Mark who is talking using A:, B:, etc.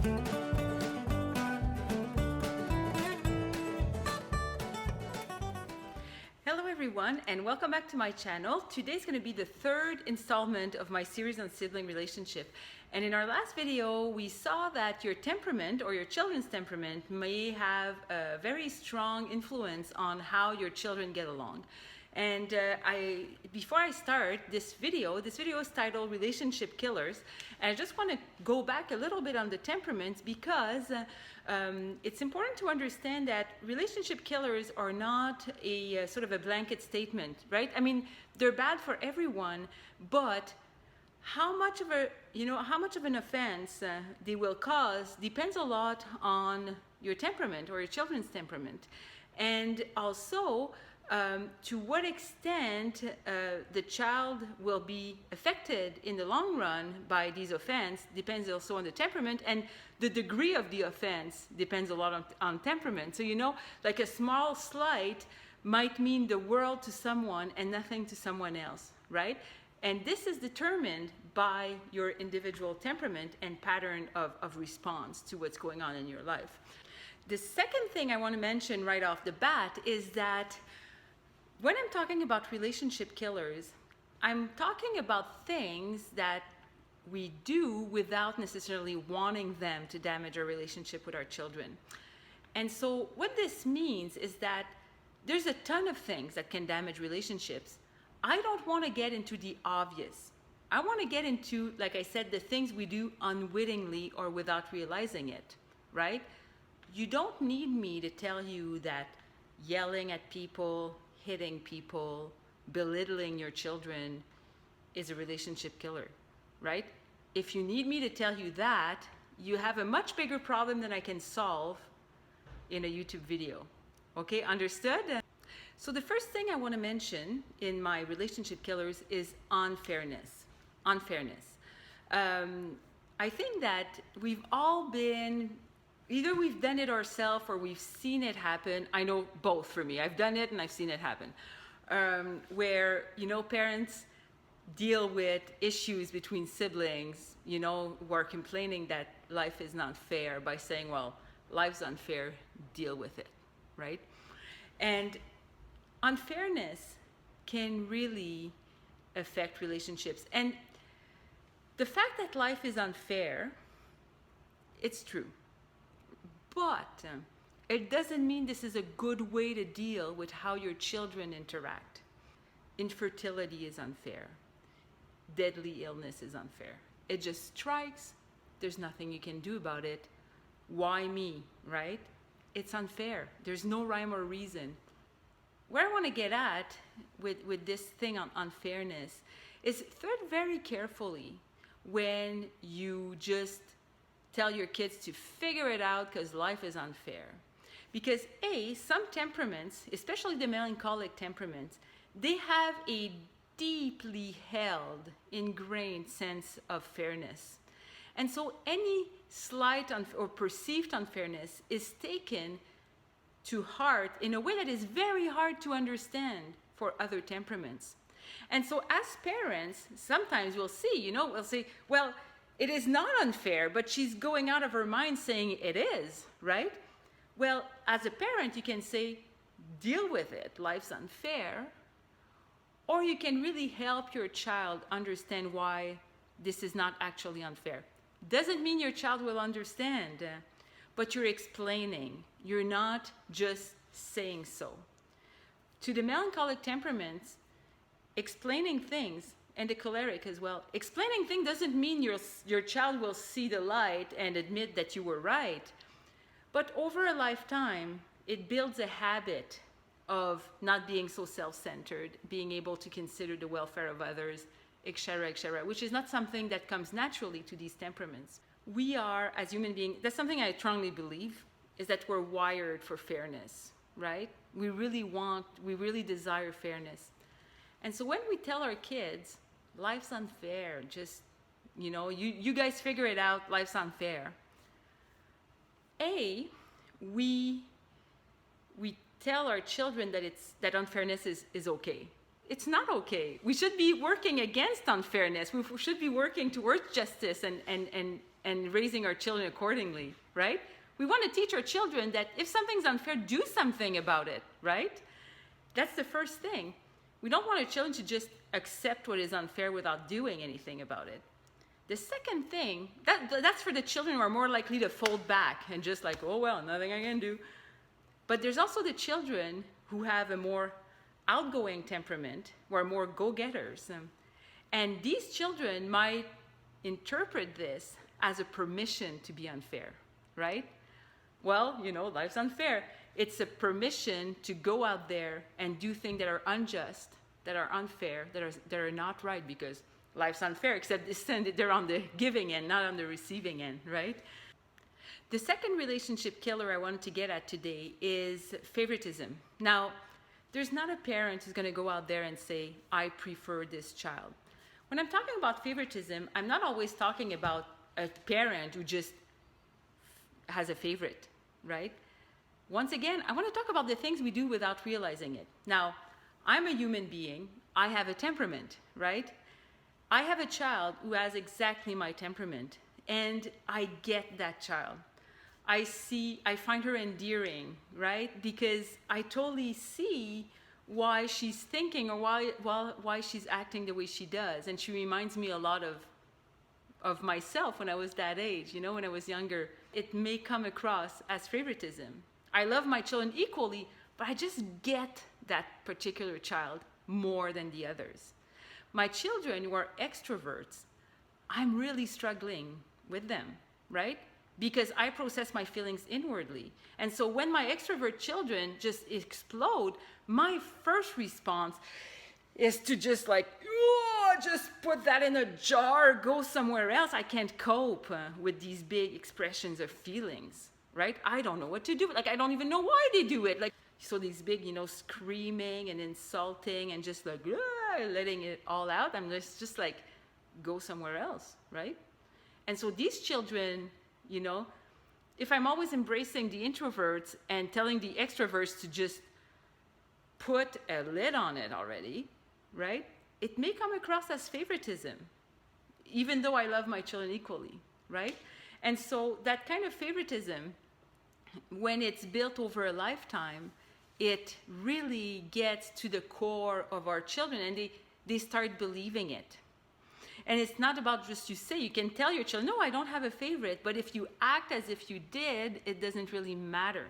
A: Hello everyone, and welcome back to my channel. Today's going to be the third installment of my series on sibling relationship. And in our last video, we saw that your temperament or your children's temperament may have a very strong influence on how your children get along. And before I start this video is titled Relationship Killers. And I just want to go back a little bit on the temperaments because it's important to understand that relationship killers are not a sort of a blanket statement, right? I mean, they're bad for everyone, but how much of an offense they will cause depends a lot on your temperament or your children's temperament. And also, to what extent the child will be affected in the long run by these offense depends also on the temperament, and the degree of the offense depends a lot on temperament. So, like a small slight might mean the world to someone and nothing to someone else, right? And this is determined by your individual temperament and pattern of response to what's going on in your life. The second thing I want to mention right off the bat is that when I'm talking about relationship killers, I'm talking about things that we do without necessarily wanting them to damage our relationship with our children. And so what this means is that there's a ton of things that can damage relationships. I don't want to get into the obvious. I want to get into, like I said, the things we do unwittingly or without realizing it, right? You don't need me to tell you that yelling at people, hitting people, belittling your children is a relationship killer, right? If you need me to tell you that, you have a much bigger problem than I can solve in a YouTube video. Okay, understood? So the first thing I want to mention in my relationship killers is unfairness. Unfairness. I think that we've all been, either we've done it ourselves or we've seen it happen. I know both for me. I've done it and I've seen it happen. Where, parents deal with issues between siblings, who are complaining that life is not fair by saying, well, life's unfair, deal with it, right? And unfairness can really affect relationships. And the fact that life is unfair, it's true. But it doesn't mean this is a good way to deal with how your children interact. Infertility is unfair. Deadly illness is unfair. It just strikes. There's nothing you can do about it. Why me, right? It's unfair. There's no rhyme or reason. Where I want to get at with this thing on unfairness is tread very carefully when you just tell your kids to figure it out because life is unfair. Because some temperaments, especially the melancholic temperaments, they have a deeply held, ingrained sense of fairness. And so any slight or perceived unfairness is taken to heart in a way that is very hard to understand for other temperaments. And so as parents, sometimes we'll see, we'll say, well, it is not unfair, but she's going out of her mind saying it is, right? Well, as a parent, you can say, deal with it, life's unfair. Or you can really help your child understand why this is not actually unfair. Doesn't mean your child will understand, but you're explaining. You're not just saying so. To the melancholic temperaments, explaining things, and the choleric as well, explaining things doesn't mean your child will see the light and admit that you were right. But over a lifetime, it builds a habit of not being so self-centered, being able to consider the welfare of others, etc., which is not something that comes naturally to these temperaments. We are, as human beings, that's something I strongly believe, is that we're wired for fairness, right? We really desire fairness. And so when we tell our kids, life's unfair, just, you guys figure it out, life's unfair. We tell our children that unfairness is okay. It's not okay. We should be working against unfairness. We should be working towards justice and and raising our children accordingly, right? We want to teach our children that if something's unfair, do something about it, right? That's the first thing. We don't want our children to just accept what is unfair without doing anything about it. The second thing, that's for the children who are more likely to fold back and just like, oh, well, nothing I can do. But there's also the children who have a more outgoing temperament, who are more go-getters. And these children might interpret this as a permission to be unfair, right? Well, you know, life's unfair. It's a permission to go out there and do things that are unjust, that are unfair, that are not right, because life's unfair, except they're on the giving end, not on the receiving end, right? The second relationship killer I wanted to get at today is favoritism. Now, there's not a parent who's going to go out there and say, I prefer this child. When I'm talking about favoritism, I'm not always talking about a parent who just has a favorite, right? Once again, I want to talk about the things we do without realizing it. Now, I'm a human being. I have a temperament, right? I have a child who has exactly my temperament, and I get that child. I find her endearing, right? Because I totally see why she's thinking or why she's acting the way she does. And she reminds me a lot of myself when I was that age, you know, when I was younger. It may come across as favoritism. I love my children equally, but I just get that particular child more than the others. My children who are extroverts, I'm really struggling with them, right? Because I process my feelings inwardly. And so when my extrovert children just explode, my first response is to just like, just put that in a jar, go somewhere else. I can't cope with these big expressions of feelings, right? I don't know what to do. Like, I don't even know why they do it. Like, so these big, you know, screaming and insulting and just like, letting it all out. I'm just like, go somewhere else, right? And so these children, you know, if I'm always embracing the introverts and telling the extroverts to just put a lid on it already, right? It may come across as favoritism, even though I love my children equally, right? And so that kind of favoritism, when it's built over a lifetime, it really gets to the core of our children, and they start believing it. And it's not about just you say, you can tell your children, no, I don't have a favorite, but if you act as if you did, it doesn't really matter.